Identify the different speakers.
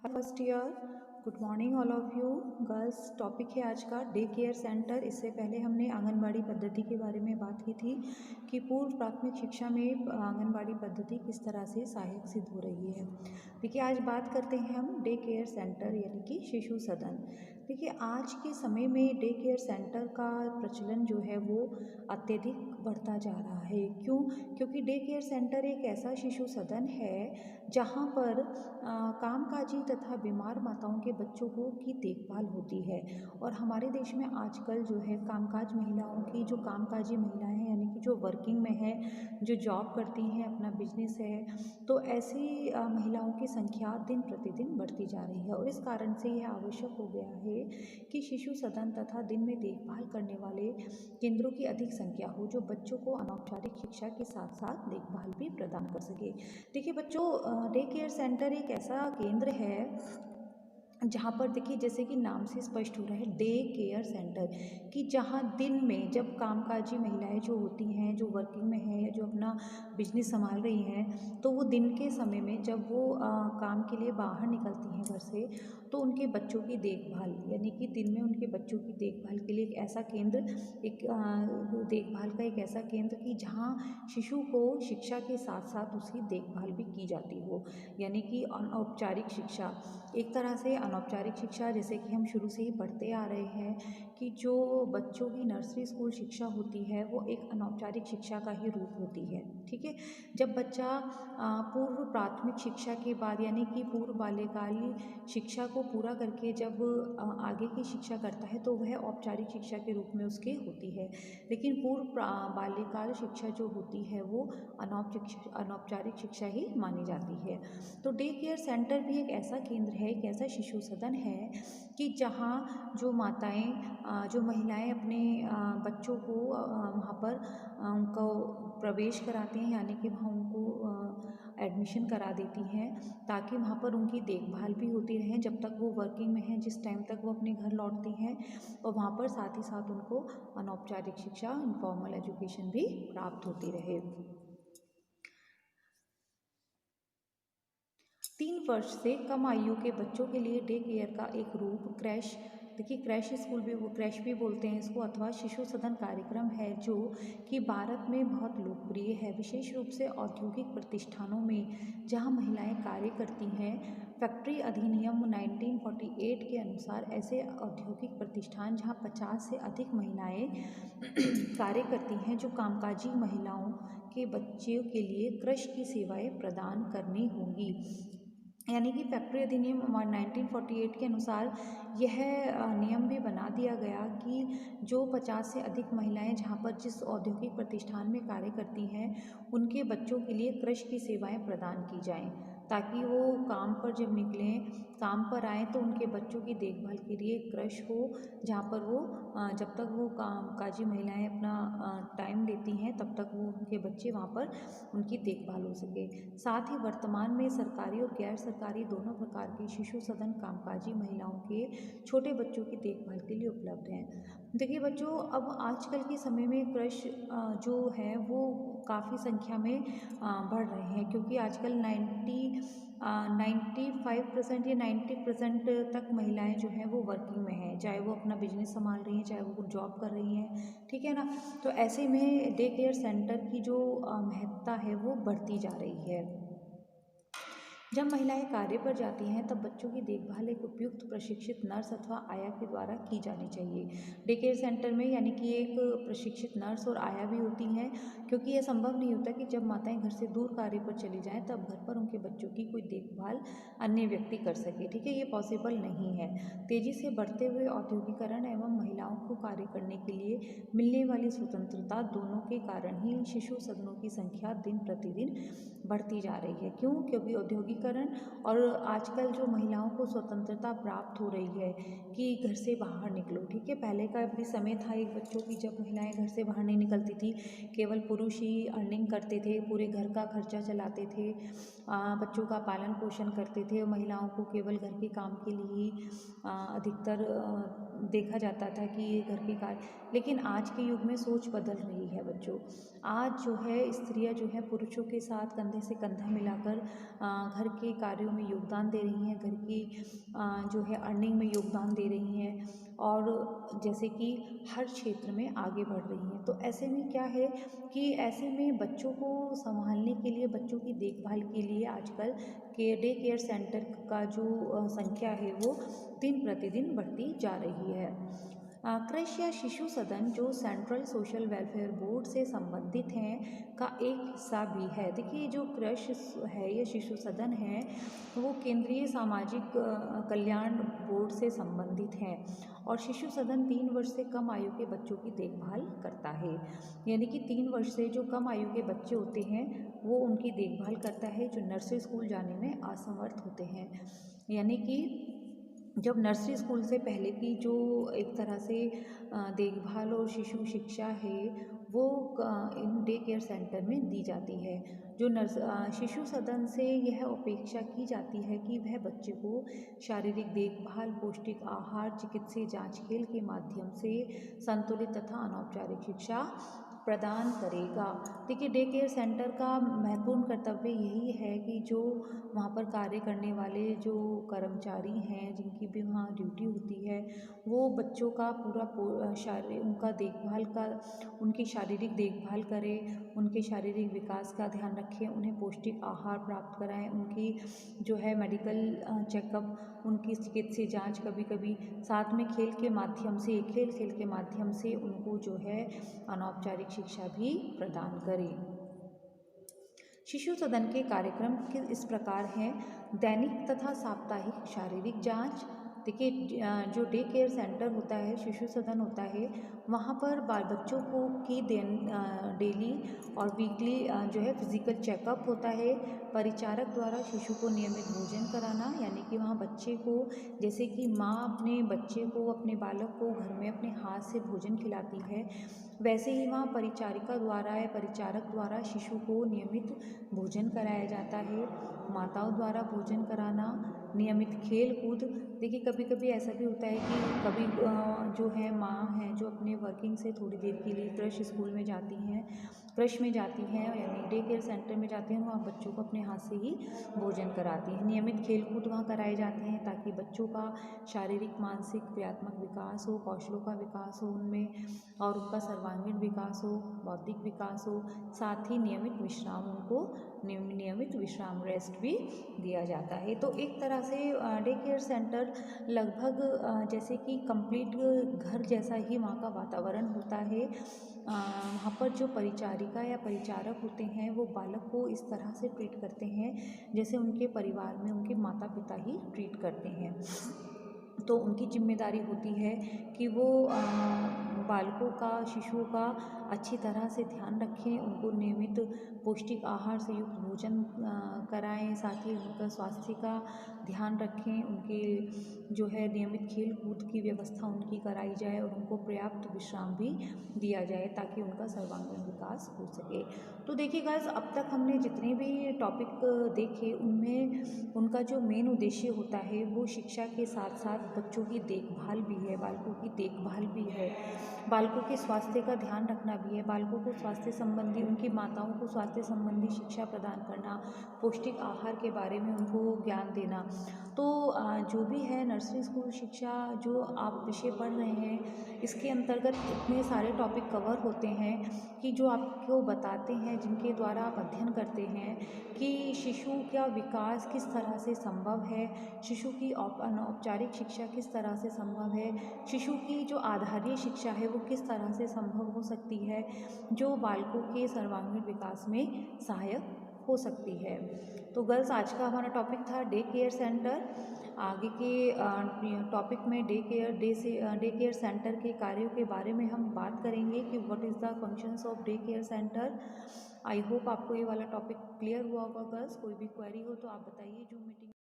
Speaker 1: First year, good morning all of you girls. Topic है आज का डे केयर सेंटर। इससे पहले हमने आंगनबाड़ी पद्धति के बारे में बात की थी कि पूर्व प्राथमिक शिक्षा में आंगनबाड़ी पद्धति किस तरह से सहायक सिद्ध हो रही है। देखिए, आज बात करते हैं हम डे केयर सेंटर यानी कि शिशु सदन। देखिए, आज के समय में डे केयर सेंटर का प्रचलन जो है वो अत्यधिक बढ़ता जा रहा है। क्यों? क्योंकि डे केयर सेंटर एक ऐसा शिशु सदन है जहाँ पर कामकाजी तथा बीमार माताओं के बच्चों की देखभाल होती है। और हमारे देश में आजकल जो है कामकाज महिलाओं की, जो कामकाजी महिलाएं हैं यानी कि जो वर्किंग में है, जो जॉब करती हैं, अपना बिजनेस है, तो ऐसी महिलाओं की संख्या दिन प्रतिदिन बढ़ती जा रही है। और इस कारण से यह आवश्यक हो गया है कि शिशु सदन तथा दिन में देखभाल करने वाले केंद्रों की अधिक संख्या हो, जो बच्चों को अनौपचारिक शिक्षा के साथ साथ देखभाल भी प्रदान कर सके। देखिए बच्चों, डे केयर सेंटर एक ऐसा केंद्र है जहाँ पर देखिए, जैसे कि नाम से स्पष्ट हो रहा है डे केयर सेंटर, कि जहाँ दिन में जब कामकाजी महिलाएं जो होती हैं, जो वर्किंग में हैं या जो अपना बिजनेस संभाल रही हैं, तो वो दिन के समय में जब वो काम के लिए बाहर निकलती हैं घर से, तो उनके बच्चों की देखभाल यानी कि दिन में उनके बच्चों की देखभाल के लिए एक ऐसा केंद्र, एक देखभाल का एक ऐसा केंद्र कि जहाँ शिशु को शिक्षा के साथ साथ उसकी देखभाल भी की जाती हो। यानी कि अनौपचारिक शिक्षा, एक तरह से अनौपचारिक शिक्षा, जैसे कि हम शुरू से ही पढ़ते आ रहे हैं कि जो बच्चों की नर्सरी स्कूल शिक्षा होती है वो एक अनौपचारिक शिक्षा का ही रूप होती है। ठीक है, जब बच्चा पूर्व प्राथमिक शिक्षा के बाद यानी कि पूर्व बाल्यकालीन शिक्षा को पूरा करके जब आगे की शिक्षा करता है तो वह औपचारिक शिक्षा के रूप में उसके होती है। लेकिन पूर्व बाल्यकाल शिक्षा जो होती है वो अनौपचारिक शिक्षा ही मानी जाती है। तो डे केयर सेंटर भी एक ऐसा केंद्र है, एक ऐसा शिशु सदन है कि जहाँ जो माताएं, जो महिलाएं अपने बच्चों को वहाँ पर उनको प्रवेश कराती हैं, यानी कि वहाँ उनको एडमिशन करा देती हैं, ताकि वहाँ पर उनकी देखभाल भी होती रहे जब तक वो वर्किंग में हैं, जिस टाइम तक वो अपने घर लौटती हैं। और वहाँ पर साथ ही साथ उनको अनौपचारिक शिक्षा, इनफॉर्मल एजुकेशन भी प्राप्त होती रहे। 3 वर्ष से कम आयु के बच्चों के लिए डे केयर का एक रूप क्रैश, देखिए क्रैश स्कूल भी, वो क्रैश भी बोलते हैं इसको, अथवा शिशु सदन कार्यक्रम है जो कि भारत में बहुत लोकप्रिय है, विशेष रूप से औद्योगिक प्रतिष्ठानों में जहां महिलाएं कार्य करती हैं। फैक्ट्री अधिनियम 1948 के अनुसार ऐसे औद्योगिक प्रतिष्ठान जहां 50 से अधिक महिलाएं कार्य करती हैं, जो कामकाजी महिलाओं के बच्चों के लिए कृषि की सेवाएं प्रदान करनी होंगी। यानी कि फैक्ट्री अधिनियम 1948 के अनुसार यह नियम भी बना दिया गया कि जो 50 से अधिक महिलाएं जहां पर जिस औद्योगिक प्रतिष्ठान में कार्य करती हैं, उनके बच्चों के लिए कृषि की सेवाएं प्रदान की जाएं, ताकि वो काम पर जब निकलें, काम पर आएँ, तो उनके बच्चों की देखभाल के लिए कृषि हो, जहाँ पर वो जब तक वो कामकाजी महिलाएं अपना टाइम देती हैं तब तक वो उनके बच्चे वहाँ पर उनकी देखभाल हो सके। साथ ही वर्तमान में सरकारी और गैर सरकारी दोनों प्रकार के शिशु सदन कामकाजी महिलाओं के छोटे बच्चों की देखभाल के लिए उपलब्ध हैं। देखिए बच्चों, अब आजकल के समय में कृषि जो है वो काफ़ी संख्या में बढ़ रहे हैं, क्योंकि आजकल 95% या 90% तक महिलाएं जो हैं वो वर्किंग में हैं, चाहे वो अपना बिजनेस संभाल रही हैं, चाहे वो जॉब कर रही हैं। ठीक है ना? तो ऐसे में डे केयर सेंटर की जो महत्ता है वो बढ़ती जा रही है। जब महिलाएं कार्य पर जाती हैं तब बच्चों की देखभाल एक उपयुक्त प्रशिक्षित नर्स अथवा आया के द्वारा की जानी चाहिए। डे केयर सेंटर में यानी कि एक प्रशिक्षित नर्स और आया भी होती हैं, क्योंकि यह संभव नहीं होता कि जब माताएं घर से दूर कार्य पर चली जाएं तब घर पर उनके बच्चों की कोई देखभाल अन्य व्यक्ति कर सके। ठीक है, ये पॉसिबल नहीं है। तेजी से बढ़ते हुए औद्योगिकरण एवं महिलाओं को कार्य करने के लिए मिलने वाली स्वतंत्रता दोनों के कारण ही शिशु सदनों की संख्या दिन प्रतिदिन बढ़ती जा रही है। क्यों? क्योंकि औद्योगिकरण और आजकल जो महिलाओं को स्वतंत्रता प्राप्त हो रही है कि घर से बाहर निकलो। ठीक है, पहले का भी समय था एक बच्चों की, जब महिलाएं घर से बाहर नहीं निकलती थी, केवल पुरुष ही अर्निंग करते थे, पूरे घर का खर्चा चलाते थे, बच्चों का पालन पोषण करते थे, और महिलाओं को केवल घर के काम के लिए ही अधिकतर देखा जाता था कि ये घर के कार्य, लेकिन आज के युग में सोच बदल रही है बच्चों। आज जो है स्त्रियां जो है पुरुषों के साथ कंधे से कंधा मिलाकर घर के कार्यों में योगदान दे रही हैं, घर की जो है अर्निंग में योगदान दे रही हैं, और जैसे कि हर क्षेत्र में आगे बढ़ रही हैं। तो ऐसे में क्या है कि ऐसे में बच्चों को संभालने के लिए, बच्चों की देखभाल के लिए आजकल के डे केयर सेंटर का जो संख्या है वो दिन प्रतिदिन बढ़ती जा रही है। क्रश या शिशु सदन जो सेंट्रल सोशल वेलफेयर बोर्ड से संबंधित हैं का एक हिस्सा भी है। देखिए जो क्रश है या शिशु सदन है वो केंद्रीय सामाजिक कल्याण बोर्ड से संबंधित हैं, और शिशु सदन 3 वर्ष से कम आयु के बच्चों की देखभाल करता है। यानी कि 3 वर्ष से जो कम आयु के बच्चे होते हैं वो उनकी देखभाल करता है, जो नर्सरी स्कूल जाने में असमर्थ होते हैं। यानी कि जब नर्सरी स्कूल से पहले की जो एक तरह से देखभाल और शिशु शिक्षा है वो इन डे केयर सेंटर में दी जाती है। जो शिशु सदन से यह अपेक्षा की जाती है कि वह बच्चे को शारीरिक देखभाल, पौष्टिक आहार, चिकित्सीय जांच, खेल के माध्यम से संतुलित तथा अनौपचारिक शिक्षा प्रदान करेगा। देखिए डे केयर सेंटर का महत्वपूर्ण कर्तव्य यही है कि जो वहाँ पर कार्य करने वाले जो कर्मचारी हैं जिनकी भी वहाँ ड्यूटी होती है वो बच्चों का पूरा उनका देखभाल का उनकी शारीरिक देखभाल करें, उनके शारीरिक विकास का ध्यान रखें, उन्हें पौष्टिक आहार प्राप्त कराएं, उनकी जो है मेडिकल चेकअप, उनकी चिकित्सीय जांच, कभी कभी साथ में खेल के माध्यम से उनको जो है अनौपचारिक शिक्षा भी प्रदान करें। शिशु सदन के कार्यक्रम इस प्रकार हैं। दैनिक तथा साप्ताहिक शारीरिक जांच। देखिए जो डे केयर सेंटर होता है, शिशु सदन होता है, वहाँ पर बाल बच्चों को की डेली और वीकली जो है फिजिकल चेकअप होता है। परिचारक द्वारा शिशु को नियमित भोजन कराना, यानी कि वहाँ बच्चे को, जैसे कि माँ अपने बच्चे को, अपने बालक को घर में अपने हाथ से भोजन खिलाती है, वैसे ही वहाँ परिचारिका द्वारा या परिचारक द्वारा शिशु को नियमित भोजन कराया जाता है। माताओं द्वारा भोजन कराना, नियमित खेल कूद। देखिए कभी कभी ऐसा भी होता है कि कभी जो है माँ हैं जो अपने वर्किंग से थोड़ी देर के लिए क्रश स्कूल में जाती हैं, क्रश में जाती हैं, यानी डे केयर सेंटर में जाती हैं, वहाँ बच्चों को अपने हाथ से ही भोजन कराती हैं। नियमित खेल कूद वहाँ कराए जाते हैं ताकि बच्चों का शारीरिक, मानसिक, क्रियात्मक विकास हो, कौशलों का विकास हो उनमें, और उनका सर्वांगीण विकास हो, बौद्धिक विकास हो। साथ ही नियमित विश्राम, उनको नियमित विश्राम, रेस्ट भी दिया जाता है। तो एक तरह से डे केयर सेंटर लगभग जैसे कि कंप्लीट घर जैसा ही वहाँ का वातावरण होता है। वहाँ पर जो परिचारिका या परिचारक होते हैं वो बालक को इस तरह से ट्रीट करते हैं जैसे उनके परिवार में उनके माता पिता ही ट्रीट करते हैं। तो उनकी जिम्मेदारी होती है कि वो बालकों का, शिशुओं का अच्छी तरह से ध्यान रखें, उनको नियमित पौष्टिक आहार से युक्त भोजन कराएं, साथ ही उनका स्वास्थ्य का ध्यान रखें, उनके जो है नियमित खेल कूद की व्यवस्था उनकी कराई जाए और उनको पर्याप्त विश्राम भी दिया जाए ताकि उनका सर्वांगीण विकास हो सके। तो देखिए गाइस, अब तक हमने जितने भी टॉपिक देखे उनमें उनका जो मेन उद्देश्य होता है वो शिक्षा के साथ साथ बच्चों की देखभाल भी है, बालकों की देखभाल भी है, बालकों के स्वास्थ्य का ध्यान रखना भी है, बालकों को स्वास्थ्य संबंधी, उनकी माताओं को स्वास्थ्य संबंधी शिक्षा प्रदान करना, पौष्टिक आहार के बारे में उनको ज्ञान देना। तो जो भी है नर्सरी स्कूल शिक्षा जो आप विषय पढ़ रहे हैं इसके अंतर्गत इतने सारे टॉपिक कवर होते हैं कि जो आपको बताते हैं, जिनके द्वारा आप अध्ययन करते हैं कि शिशु का विकास किस तरह से संभव है, शिशु की अनौपचारिक शिक्षा किस तरह से संभव है, शिशु की जो आधारीय शिक्षा है वो किस तरह से संभव हो सकती है, जो बालकों के सर्वांगीण विकास में सहायक हो सकती है। तो गर्ल्स, आज का हमारा टॉपिक था डे केयर सेंटर। आगे के टॉपिक में डे केयर सेंटर के कार्यों के बारे में हम बात करेंगे कि what is the functions of day care centre. I hope आपको ये वाला टॉपिक क्लियर हुआ होगा गर्ल्स। कोई भी क्वेरी हो तो आप बताइए। Zoom meeting